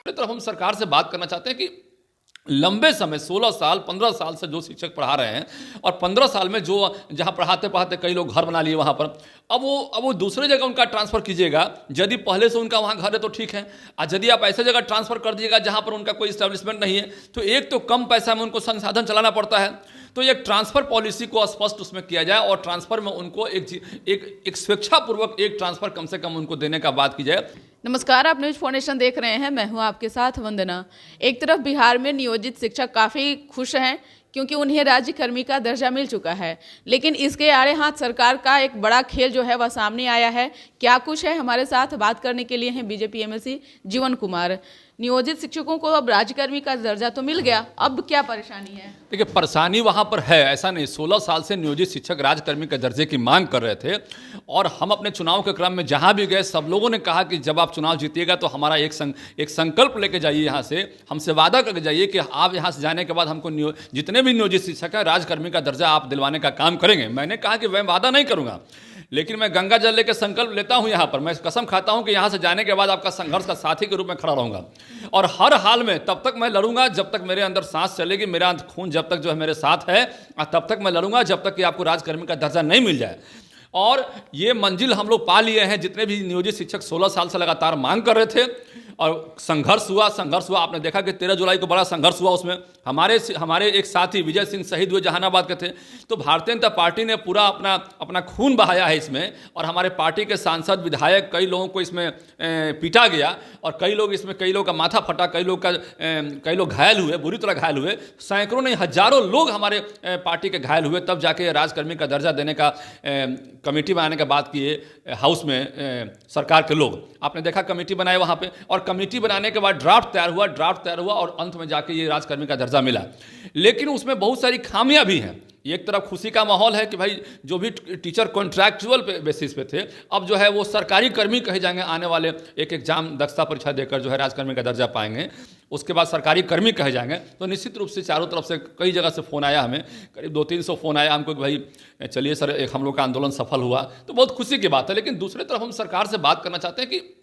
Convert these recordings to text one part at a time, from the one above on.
तरफ हम सरकार से बात करना चाहते हैं कि लंबे समय 16 साल 15 साल से जो शिक्षक पढ़ा रहे हैं और 15 साल में जो जहां पढ़ाते पढ़ाते कई लोग घर बना लिए वहां पर अब वो दूसरे जगह उनका ट्रांसफ़र कीजिएगा। यदि पहले से उनका वहां घर है तो ठीक है, और यदि आप ऐसे जगह ट्रांसफ़र कर दीजिएगा जहां पर उनका कोई इस्टेब्लिशमेंट नहीं है तो एक तो कम पैसा में उनको संसाधन चलाना पड़ता है। तो एक ट्रांसफ़र पॉलिसी को स्पष्ट उसमें किया जाए और ट्रांसफ़र में उनको एक स्वेच्छापूर्वक एक ट्रांसफ़र कम से कम उनको देने का बात की जाए। नमस्कार, आप न्यूज फाउंडेशन देख रहे हैं। मैं हूं आपके साथ वंदना। एक तरफ बिहार में नियोजित शिक्षक काफ़ी खुश हैं क्योंकि उन्हें राज्य कर्मी का दर्जा मिल चुका है, लेकिन इसके आड़े हाथ सरकार का एक बड़ा खेल जो है वह सामने आया है। क्या कुछ है, हमारे साथ बात करने के लिए हैं बीजेपी एमएलसी जीवन कुमार। नियोजित शिक्षकों को अब राज्यकर्मी का दर्जा तो मिल गया, अब क्या परेशानी है? देखिए, परेशानी वहाँ पर है, ऐसा नहीं। 16 साल से नियोजित शिक्षक राज्यकर्मी के दर्जे की मांग कर रहे थे और हम अपने चुनाव के क्रम में जहाँ भी गए सब लोगों ने कहा कि जब आप चुनाव जीतिएगा तो हमारा एक संकल्प लेके जाइए, यहाँ से हमसे वादा करके जाइए कि आप यहाँ से जाने के बाद हमको जितने भी नियोजित शिक्षक हैं राज्यकर्मी का दर्जा आप दिलवाने का काम करेंगे। मैंने कहा कि मैं वादा नहीं करूँगा, लेकिन मैं गंगा जल लेकर संकल्प लेता हूं। यहाँ पर मैं कसम खाता हूं कि यहाँ से जाने के बाद आपका संघर्ष का साथी के रूप में खड़ा रहूंगा और हर हाल में तब तक मैं लड़ूंगा जब तक मेरे अंदर सांस चलेगी, मेरा खून जब तक जो है मेरे साथ है, और तब तक मैं लड़ूंगा जब तक कि आपको राज्यकर्मी का दर्जा नहीं मिल जाए। और ये मंजिल हम लोग पा लिए हैं। जितने भी नियोजित शिक्षक 16 साल से लगातार मांग कर रहे थे और संघर्ष हुआ। आपने देखा कि 13 जुलाई को बड़ा संघर्ष हुआ। उसमें हमारे एक साथी विजय सिंह शहीद हुए, जहानाबाद के थे। तो भारतीय जनता पार्टी ने पूरा अपना खून बहाया है इसमें, और हमारे पार्टी के सांसद विधायक कई लोगों को इसमें पीटा गया और कई लोग का माथा फटा, कई लोग घायल हुए, बुरी तरह घायल हुए। सैकड़ों नहीं हजारों लोग हमारे पार्टी के घायल हुए। तब जाके राज्यकर्मी का दर्जा देने का कमेटी बनाने का बात किए हाउस में सरकार के लोग। आपने देखा कमेटी बनाए वहाँ पे, और कमेटी बनाने के बाद ड्राफ्ट तैयार हुआ और अंत में जाके ये राज्यकर्मी का दर्जा मिला। लेकिन उसमें बहुत सारी खामियां भी हैं। एक तरफ खुशी का माहौल है कि भाई जो भी टीचर कॉन्ट्रैक्चुअल बेसिस पे थे अब जो है वो सरकारी कर्मी कहे जाएंगे, आने वाले एक एग्जाम दक्षता परीक्षा देकर जो है राज्यकर्मी का दर्जा पाएंगे, उसके बाद सरकारी कर्मी कहे जाएंगे। तो निश्चित रूप से चारों तरफ से कई जगह से फ़ोन आया, हमें करीब 200-300 फ़ोन आया हमको कि भाई चलिए सर, एक हम लोग का आंदोलन सफल हुआ, तो बहुत खुशी की बात है। लेकिन दूसरी तरफ हम सरकार से बात करना चाहते हैं कि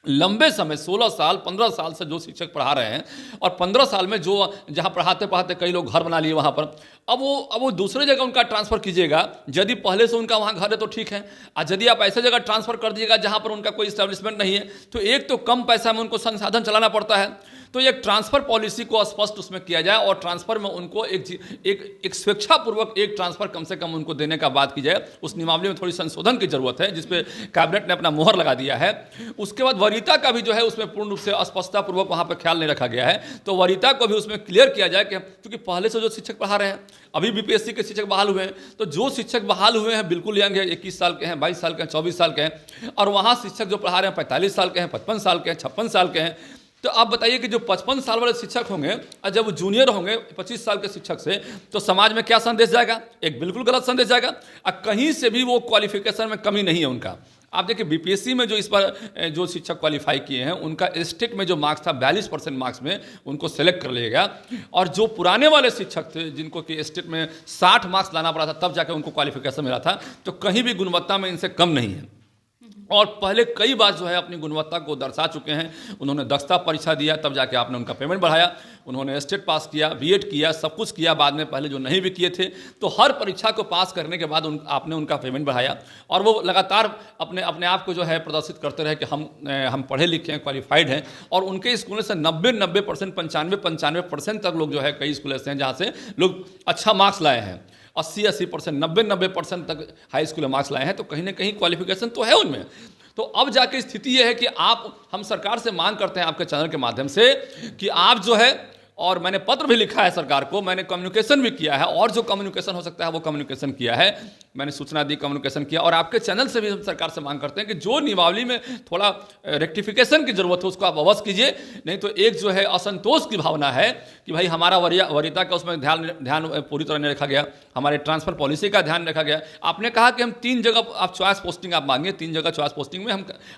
लंबे समय 16 साल 15 साल से जो शिक्षक पढ़ा रहे हैं और 15 साल में जो जहां पढ़ाते पढ़ाते कई लोग घर बना लिए वहां पर, अब वो दूसरे जगह उनका ट्रांसफ़र कीजिएगा। यदि पहले से उनका वहां घर है तो ठीक है, और यदि आप ऐसे जगह ट्रांसफ़र कर दीजिएगा जहां पर उनका कोई इस्टेब्लिशमेंट नहीं है तो एक तो कम पैसा में उनको संसाधन चलाना पड़ता है। तो एक ट्रांसफ़र पॉलिसी को स्पष्ट उसमें किया जाए और ट्रांसफ़र में उनको एक स्वेच्छापूर्वक एक ट्रांसफ़र कम से कम उनको देने का बात की जाए। उस नियमावली में थोड़ी संशोधन की जरूरत है जिसपे कैबिनेट ने अपना मोहर लगा दिया है। उसके बाद वरीयता का भी जो है उसमें पूर्ण रूप से अस्पष्टतापूर्वक वहाँ पर ख्याल नहीं रखा गया है। तो वरीयता को भी उसमें क्लियर किया जाए कि क्योंकि पहले से जो शिक्षक पढ़ा रहे हैं, अभी बीपीएससी के शिक्षक बहाल हुए हैं, तो जो शिक्षक बहाल हुए हैं बिल्कुल यंग है, 21 साल के हैं, 22 साल के हैं, 24 साल के हैं, और वहाँ शिक्षक जो पढ़ा रहे हैं 45 साल के हैं, 55 साल के हैं, 56 साल के हैं। तो आप बताइए कि जो 55 साल वाले शिक्षक होंगे और जब वो जूनियर होंगे 25 साल के शिक्षक से, तो समाज में क्या संदेश जाएगा? एक बिल्कुल गलत संदेश जाएगा। और कहीं से भी वो क्वालिफिकेशन में कमी नहीं है उनका। आप देखिए बीपीएससी में जो इस बार जो शिक्षक क्वालिफाई किए हैं उनका स्टेट में जो मार्क्स था 42% मार्क्स में उनको सेलेक्ट कर लिया गया, और जो पुराने वाले शिक्षक थे जिनको कि स्टेट में 60 मार्क्स लाना पड़ा था तब जाकर उनको क्वालिफिकेशन मिला था। तो कहीं भी गुणवत्ता में इनसे कम नहीं है, और पहले कई बार जो है अपनी गुणवत्ता को दर्शा चुके हैं। उन्होंने दक्षता परीक्षा दिया, तब जाके आपने उनका पेमेंट बढ़ाया, उन्होंने स्टेट पास किया, बीएड किया, सब कुछ किया बाद में, पहले जो नहीं भी किए थे। तो हर परीक्षा को पास करने के बाद आपने उनका पेमेंट बढ़ाया, और वो लगातार अपने आप को जो है प्रदर्शित करते रहे कि हम पढ़े लिखे हैं, क्वालिफाइड हैं। और उनके स्कूलों से 90% 95% तक लोग जो है कई स्कूल ऐसे हैं जहाँ से लोग अच्छा मार्क्स लाए हैं, 80% 90% तक हाई स्कूल में मार्क्स लाए हैं। तो कहीं ना कहीं क्वालिफिकेशन तो है उनमें। तो अब जाके स्थिति यह है कि हम सरकार से मांग करते हैं आपके चैनल के माध्यम से कि आप जो है, और मैंने पत्र भी लिखा है सरकार को, मैंने कम्युनिकेशन भी किया है, और जो कम्युनिकेशन हो सकता है वो कम्युनिकेशन किया है, मैंने सूचना दी, कम्युनिकेशन किया, और आपके चैनल से भी हम सरकार से मांग करते हैं कि जो नियमावली में थोड़ा रेक्टिफिकेशन की जरूरत है उसको आप अवश्य कीजिए। नहीं तो एक जो है असंतोष की भावना है कि भाई हमारा वरीयता का उसमें ध्यान पूरी तरह नहीं रखा गया, हमारे ट्रांसफर पॉलिसी का ध्यान रखा गया। आपने कहा कि हम 3 जगह आप चॉइस पोस्टिंग आप मांगे, 3 जगह चॉइस पोस्टिंग में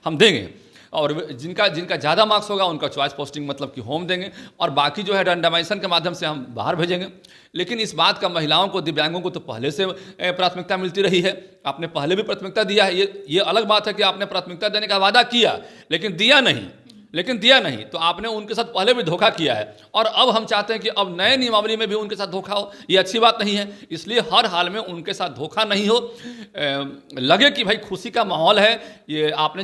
हम देंगे, और जिनका ज़्यादा मार्क्स होगा उनका चॉइस पोस्टिंग मतलब कि होम देंगे, और बाकी जो है रैंडमाइजेशन के माध्यम से हम बाहर भेजेंगे। लेकिन इस बात का महिलाओं को, दिव्यांगों को तो पहले से प्राथमिकता मिलती रही है। आपने पहले भी प्राथमिकता दिया है, ये अलग बात है कि आपने प्राथमिकता देने का वादा किया लेकिन दिया नहीं। लेकिन दिया नहीं। तो आपने उनके साथ पहले भी धोखा किया है और अब हम चाहते हैं कि अब नए नियमावली में भी उनके साथ धोखा हो, ये अच्छी बात नहीं है। इसलिए हर हाल में उनके साथ धोखा नहीं हो, लगे कि भाई खुशी का माहौल है। ये आपने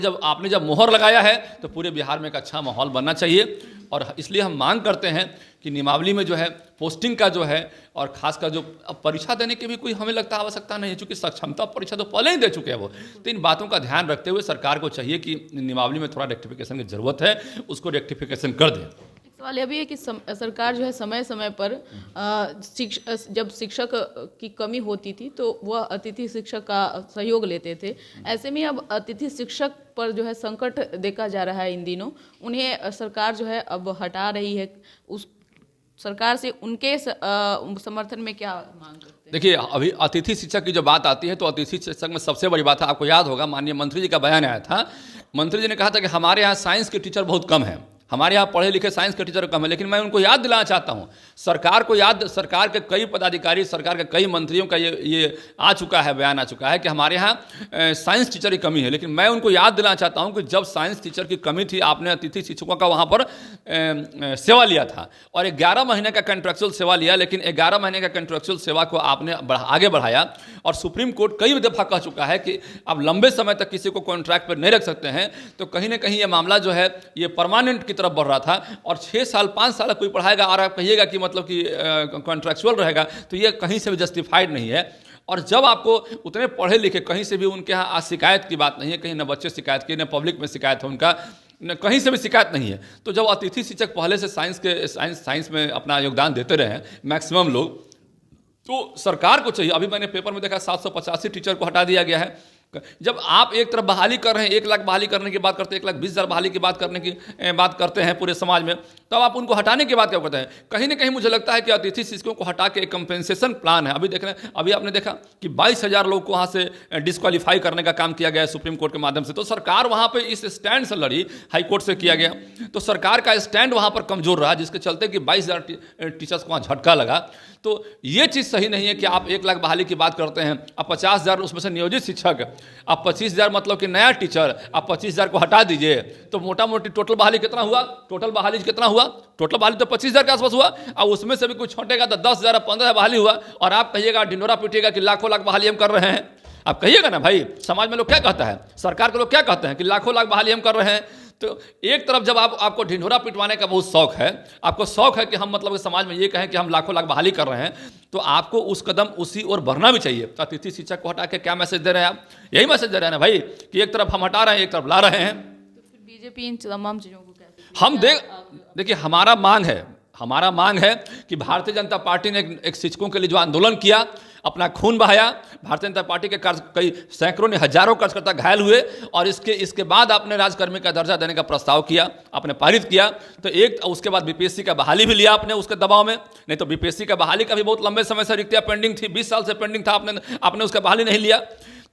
जब मोहर लगाया है तो पूरे बिहार में एक अच्छा माहौल बनना चाहिए। और इसलिए हम मांग करते हैं कि नियमावली में जो है पोस्टिंग का जो है और खासकर जो अब परीक्षा देने की भी कोई हमें लगता आवश्यकता नहीं है, क्योंकि सक्षमता परीक्षा तो पहले ही दे चुके हैं वो। तो इन बातों का ध्यान रखते हुए सरकार को चाहिए कि नियमावली में थोड़ा रेक्टिफिकेशन की जरूरत है, उसको रेक्टिफिकेशन कर दें। एक सवाल यह भी है कि सरकार जो है समय समय पर जब शिक्षक की कमी होती थी तो वह अतिथि शिक्षक का सहयोग लेते थे। ऐसे में अब अतिथि शिक्षक पर जो है संकट देखा जा रहा है इन दिनों, उन्हें सरकार जो है अब हटा रही है। उस सरकार से उनके समर्थन में क्या मांग करते हैं? देखिए, अभी अतिथि शिक्षक की जो बात आती है तो अतिथि शिक्षक में सबसे बड़ी बात है, आपको याद होगा माननीय मंत्री जी का बयान आया था। मंत्री जी ने कहा था कि हमारे यहाँ साइंस के टीचर बहुत कम हैं, हमारे यहाँ पढ़े लिखे साइंस के टीचर कम है। लेकिन मैं उनको याद दिलाना चाहता हूँ, सरकार के कई पदाधिकारी, सरकार के कई मंत्रियों का ये आ चुका है, बयान आ चुका है कि हमारे यहाँ साइंस टीचर की कमी है। लेकिन मैं उनको याद दिलाना चाहता हूँ कि जब साइंस टीचर की कमी थी, आपने अतिथि शिक्षकों का वहाँ पर सेवा लिया था और 11 महीने का कंट्रेक्चुअल सेवा लिया। लेकिन 11 महीने का कंट्रेक्चुअल सेवा को आपने आगे बढ़ाया और सुप्रीम कोर्ट कई दफ़ा कह चुका है कि अब लंबे समय तक किसी को कॉन्ट्रैक्ट पर नहीं रख सकते हैं। तो कहीं ना कहीं ये मामला जो है ये परमानेंट की तरफ बढ़ रहा था। और 6 साल 5 साल कोई पढ़ाएगा और आप कहिएगा कि मतलब कि कॉन्ट्रैक्चुअल रहेगा, तो ये कहीं से भी जस्टिफाइड नहीं है। और जब आपको उतने पढ़े लिखे, कहीं से भी उनके यहाँ आज शिकायत की बात नहीं है, कहीं ना बच्चे शिकायत की, ना पब्लिक में शिकायत है उनका, कहीं से भी शिकायत नहीं है। तो जब अतिथि शिक्षक पहले से साइंस में अपना योगदान देते रहे हैं मैक्सिमम लोग, तो सरकार को चाहिए। अभी मैंने पेपर में देखा 785 टीचर को हटा दिया गया है। जब आप एक तरफ बहाली कर रहे हैं, 1 लाख बहाली करने की बात करते हैं, 1,20,000 बहाली की बात करते हैं पूरे समाज में, तब आप उनको हटाने की बात क्या करते हैं? कहीं ना कहीं मुझे लगता है कि अतिथि शिक्षकों को हटा के एक कंपेंसेशन प्लान है। अभी आपने देखा कि 22,000 लोग को वहाँ से डिस्क्वालीफाई करने का काम किया गया है सुप्रीम कोर्ट के माध्यम से। तो सरकार वहाँ पर इस स्टैंड से लड़ी, हाई कोर्ट से किया गया, तो सरकार का स्टैंड वहाँ पर कमजोर रहा, जिसके चलते कि 22,000 टीचर्स को वहाँ झटका लगा। तो ये चीज़ सही नहीं है कि आप 1 लाख बहाली की बात करते हैं, अब 50,000 उसमें से नियोजित शिक्षक, अब 25,000 मतलब कि नया टीचर, अब 25,000 को हटा दीजिए, तो मोटा मोटी टोटल बहाली कितना हुआ? टोटल बहाली तो 25,000 के आसपास हुआ। अब उसमें से भी कुछ छूटेगा तो 10,000 15,000 बहाली हुआ। और आप कहिएगा, ढिंडोरा पीटिएगा कि लाखों लाख बहाली हम कर रहे हैं। आप कहिएगा ना भाई, समाज में लोग क्या कहता है, सरकार के लोग क्या कहते हैं कि लाखों लाख बहाली हम कर रहे हैं। तो एक तरफ जब आपको ढिंढोरा पिटवाने का बहुत शौक है, आपको शौक है कि हम मतलब समाज में ये कहें कि हम लाखों लाख बहाली कर रहे हैं, तो आपको उस कदम उसी ओर बढ़ना भी चाहिए। तो अतिथि शिक्षक को हटा के क्या मैसेज दे रहे हैं आप? यही मैसेज दे रहे हैं ना भाई कि एक तरफ हम हटा रहे हैं, एक तरफ ला रहे हैं। तो फिर बीजेपी इन तमाम चीज़ों को कैसे? हम देखिए, हमारा मांग है कि भारतीय जनता पार्टी ने एक शिक्षकों के लिए जो आंदोलन किया, अपना खून बहाया, भारतीय जनता पार्टी के कई सैकड़ों ने हजारों कार्यकर्ता घायल हुए, और इसके बाद आपने राजकर्मी का दर्जा देने का प्रस्ताव किया, आपने पारित किया। तो उसके बाद बीपीएससी का बहाली भी लिया आपने उसके दबाव में। नहीं तो बीपीएससी का बहाली का भी बहुत लंबे समय से रिक्तियाँ पेंडिंग थी, 20 साल से पेंडिंग था, आपने उसका बहाली नहीं लिया।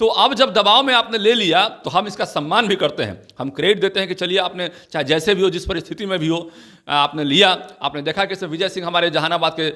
तो अब जब दबाव में आपने ले लिया तो हम इसका सम्मान भी करते हैं, हम क्रेडिट देते हैं कि चलिए आपने चाहे जैसे भी हो, जिस परिस्थिति में भी हो, आपने लिया। आपने देखा कि विजय सिंह हमारे जहानाबाद के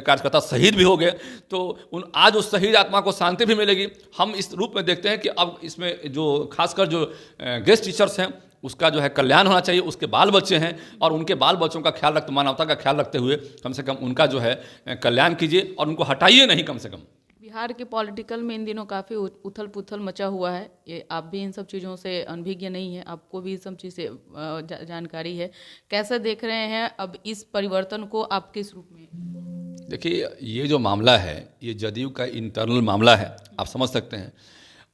कार्यकर्ता शहीद भी हो गए, तो आज उस शहीद आत्मा को शांति भी मिलेगी। हम इस रूप में देखते हैं कि अब इसमें जो खासकर जो गेस्ट टीचर्स हैं उसका जो है कल्याण होना चाहिए, उसके बाल बच्चे हैं और उनके बाल बच्चों का ख्याल रखते, मानवता का ख्याल रखते हुए कम से कम उनका जो है कल्याण कीजिए और उनको हटाइए नहीं कम से कम। बिहार के पॉलिटिकल में इन दिनों काफ़ी उथल पुथल मचा हुआ है, ये आप भी इन सब चीज़ों से अनभिज्ञ नहीं है, आपको भी इस सब चीज़ से जानकारी है। कैसे देख रहे हैं अब इस परिवर्तन को आप किस रूप में? देखिए, ये जो मामला है ये जदयू का इंटरनल मामला है, आप समझ सकते हैं,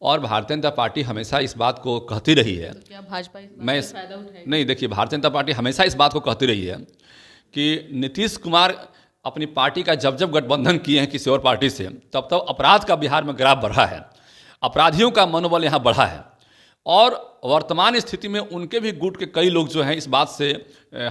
और भारतीय जनता पार्टी हमेशा इस बात को कहती रही है। तो क्या भाजपा इस बात से फायदा उठाएगी? नहीं, देखिए, भारतीय जनता पार्टी हमेशा इस बात को कहती रही है कि नीतीश कुमार अपनी पार्टी का जब गठबंधन किए हैं किसी और पार्टी से, तब अपराध का बिहार में ग्राफ बढ़ा है, अपराधियों का मनोबल यहाँ बढ़ा है। और वर्तमान स्थिति में उनके भी गुट के कई लोग जो हैं इस बात से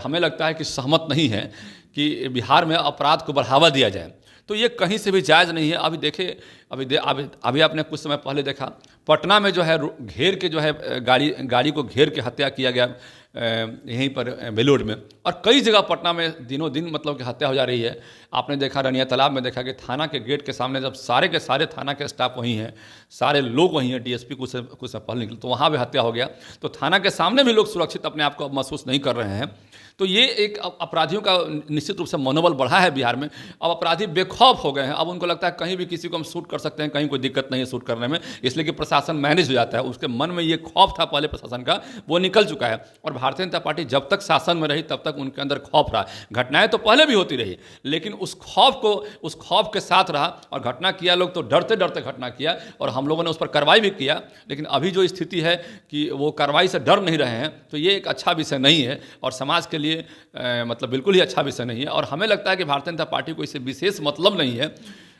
हमें लगता है कि सहमत नहीं है कि बिहार में अपराध को बढ़ावा दिया जाए। तो ये कहीं से भी जायज़ नहीं है। अभी देखिए, अभी आपने कुछ समय पहले देखा, पटना में जो है घेर के जो है गाड़ी को घेर के हत्या किया गया यहीं पर बेलोड में, और कई जगह पटना में दिनों दिन मतलब कि हत्या हो जा रही है। आपने देखा रनिया तालाब में देखा कि थाना के गेट के सामने जब सारे के सारे थाना के स्टाफ वहीं हैं, सारे लोग वहीं हैं, डीएसपी कुछ पहले निकले तो वहाँ भी हत्या हो गया। तो थाना के सामने भी लोग सुरक्षित अपने आप को महसूस नहीं कर रहे हैं। तो ये एक अपराधियों का निश्चित रूप से मनोबल बढ़ा है बिहार में। अब अपराधी बेखौफ हो गए हैं, अब उनको लगता है कहीं भी किसी को हम शूट कर सकते हैं, कहीं कोई दिक्कत नहीं है शूट करने में, इसलिए कि प्रशासन मैनेज हो जाता है। उसके मन में ये खौफ था पहले प्रशासन का, वो निकल चुका है। और भारतीय जनता पार्टी जब तक शासन में रही तब तक उनके अंदर खौफ रहा। घटनाएं तो पहले भी होती रही, लेकिन उस खौफ के साथ रहा, और घटना किया लोग तो डरते डरते घटना किया, और हम लोगों ने उस पर कार्रवाई भी किया। लेकिन अभी जो स्थिति है कि वो कार्रवाई से डर नहीं रहे हैं, तो ये एक अच्छा विषय नहीं है, और समाज के लिए मतलब बिल्कुल ही अच्छा विषय नहीं है। और हमें लगता है कि भारतीय जनता पार्टी को इससे विशेष मतलब नहीं है।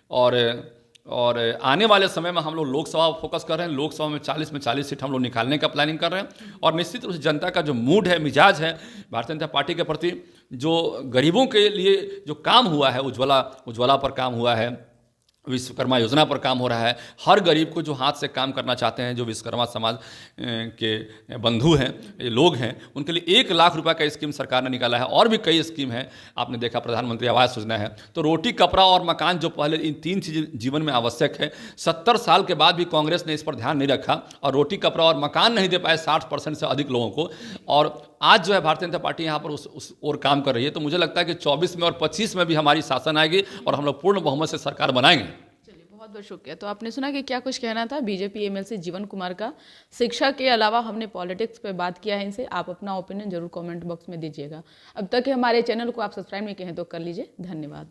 और आने वाले समय में हम लोग लोकसभा फोकस कर रहे हैं। लोकसभा में 40 में 40 सीट हम लोग निकालने का प्लानिंग कर रहे हैं। और निश्चित रूप से जनता का जो मूड है, मिजाज है भारतीय जनता पार्टी के प्रति, जो गरीबों के लिए जो काम हुआ है, उज्ज्वला पर काम हुआ है, विश्वकर्मा योजना पर काम हो रहा है। हर गरीब को जो हाथ से काम करना चाहते हैं, जो विश्वकर्मा समाज के बंधु हैं, ये लोग हैं, उनके लिए 1 लाख रुपए का स्कीम सरकार ने निकाला है। और भी कई स्कीम है, आपने देखा प्रधानमंत्री आवास योजना है। तो रोटी, कपड़ा और मकान, जो पहले इन 3 चीज़ जीवन में आवश्यक है, 70 साल के बाद भी कांग्रेस ने इस पर ध्यान नहीं रखा, और रोटी, कपड़ा और मकान नहीं दे पाए 60% से अधिक लोगों को। और आज जो है भारतीय जनता पार्टी यहाँ पर उस ओर काम कर रही है। तो मुझे लगता है कि 24 में और 25 में भी हमारी शासन आएगी, और हम लोग पूर्ण बहुमत से सरकार बनाएंगे। चलिए, बहुत बहुत शुक्रिया। तो आपने सुना कि क्या कुछ कहना था बीजेपी एमएलसी जीवन कुमार का। शिक्षा के अलावा हमने पॉलिटिक्स पे बात किया है इनसे। आप अपना ओपिनियन जरूर कमेंट बॉक्स में दीजिएगा। अब तक हमारे चैनल को आप सब्सक्राइब नहीं किए हैं तो कर लीजिए। धन्यवाद।